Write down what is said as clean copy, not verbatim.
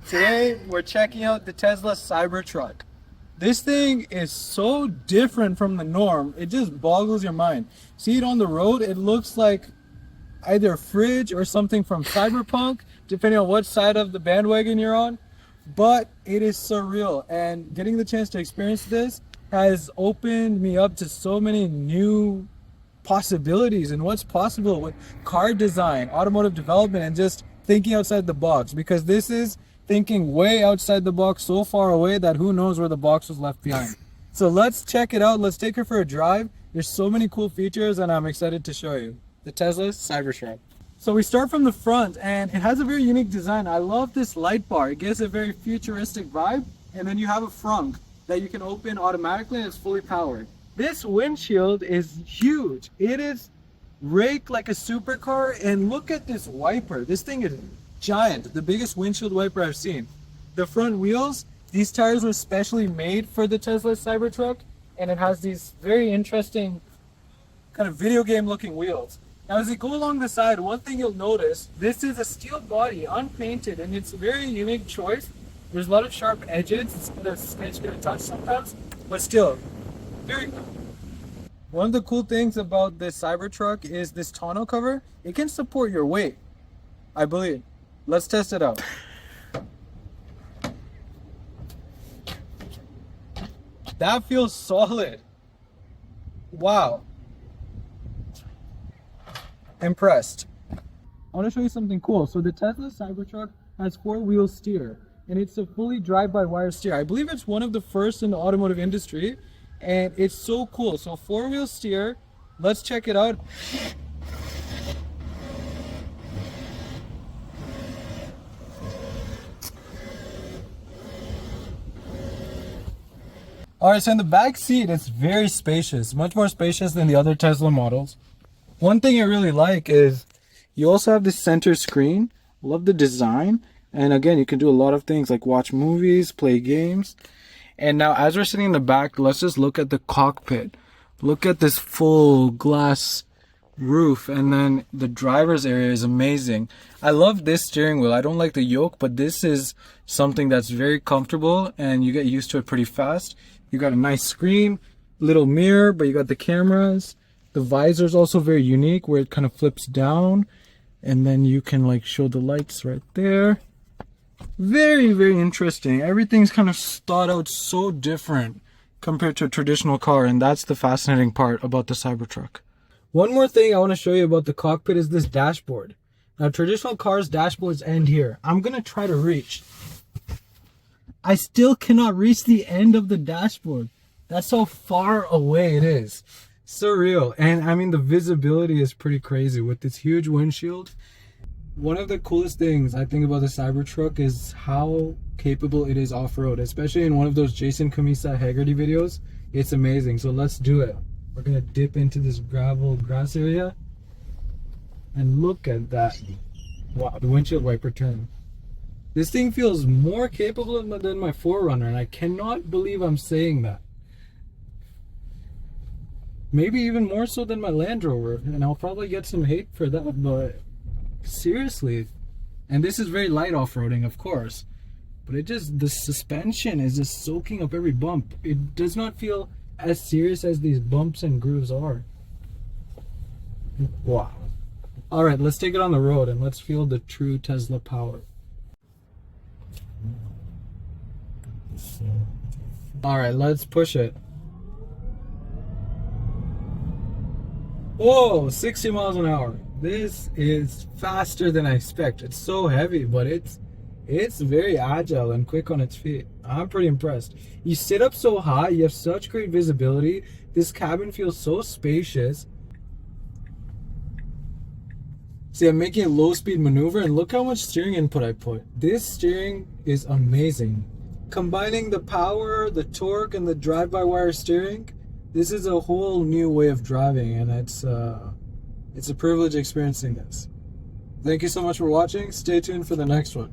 Today we're checking out the Tesla Cybertruck. This thing is so different from the norm, it just boggles your mind. See it on the road, it looks like either a fridge or something from Cyberpunk, depending on what side of the bandwagon you're on. But it is surreal, and getting the chance to experience this has opened me up to so many new possibilities and what's possible with car design, automotive development, and just thinking outside the box, because this is thinking way outside the box, so far away that who knows where the box was left behind. So let's check it out. Let's take her for a drive. There's so many cool features and I'm excited to show you the Tesla Cybertruck. So we start from the front and it has a very unique design. I love this light bar. It gives a very futuristic vibe, and then you have a frunk that you can open automatically and it's fully powered. This windshield is huge. It is raked like a supercar, and look at this wiper. This thing is giant, the biggest windshield wiper I've seen. The front wheels, these tires were specially made for the Tesla Cybertruck, and it has these very interesting kind of video game looking wheels. Now as you go along the side, one thing you'll notice, this is a steel body, unpainted, and it's a very unique choice. There's a lot of sharp edges, it's kind of sketchy to touch sometimes, but still, very cool. One of the cool things about this Cybertruck is this tonneau cover. It can support your weight, I believe. Let's test it out. That feels solid. Wow. Impressed. I want to show you something cool. So the Tesla Cybertruck has four-wheel steer, and it's a fully drive-by-wire steer. I believe it's one of the first in the automotive industry, and it's so cool. So four-wheel steer, let's check it out. Alright, so in the back seat, it's very spacious, much more spacious than the other Tesla models. One thing I really like is you also have this center screen. Love the design. And again, you can do a lot of things like watch movies, play games. And now as we're sitting in the back, let's just look at the cockpit. Look at this full glass roof, and then the driver's area is amazing. I love this steering wheel. I don't like the yoke, but this is something that's very comfortable and you get used to it pretty fast. You got a nice screen, little mirror, but you got the cameras. The visor is also very unique where it kind of flips down, and then you can like show the lights right there. Very, very interesting. Everything's kind of thought out so different compared to a traditional car, and that's the fascinating part about the Cybertruck. One more thing I want to show you about the cockpit is this dashboard. Now, traditional cars' dashboards end here. I'm going to try to reach. I still cannot reach the end of the dashboard. That's how far away it is. Surreal. And I mean, the visibility is pretty crazy with this huge windshield. One of the coolest things I think about the Cybertruck is how capable it is off-road, especially in one of those Jason Camisa Haggerty videos. It's amazing. So let's do it. We're going to dip into this gravel grass area. And look at that. Wow, the windshield wiper turn. This thing feels more capable than my 4Runner, and I cannot believe I'm saying that. Maybe even more so than my Land Rover, and I'll probably get some hate for that, but seriously. And this is very light off-roading, of course, but it just, the suspension is just soaking up every bump. It does not feel as serious as these bumps and grooves are. Wow. All right, let's take it on the road and let's feel the true Tesla power. All right, let's push it. Whoa, 60 miles an hour. This is faster than I expected. It's so heavy, but it's very agile and quick on its feet. I'm pretty impressed. You sit up so high, you have such great visibility. This cabin feels so spacious. See, I'm making a low-speed maneuver, and look how much steering input I put. This steering is amazing. Combining the power, the torque, and the drive-by-wire steering, this is a whole new way of driving, and it's a privilege experiencing this. Thank you so much for watching. Stay tuned for the next one.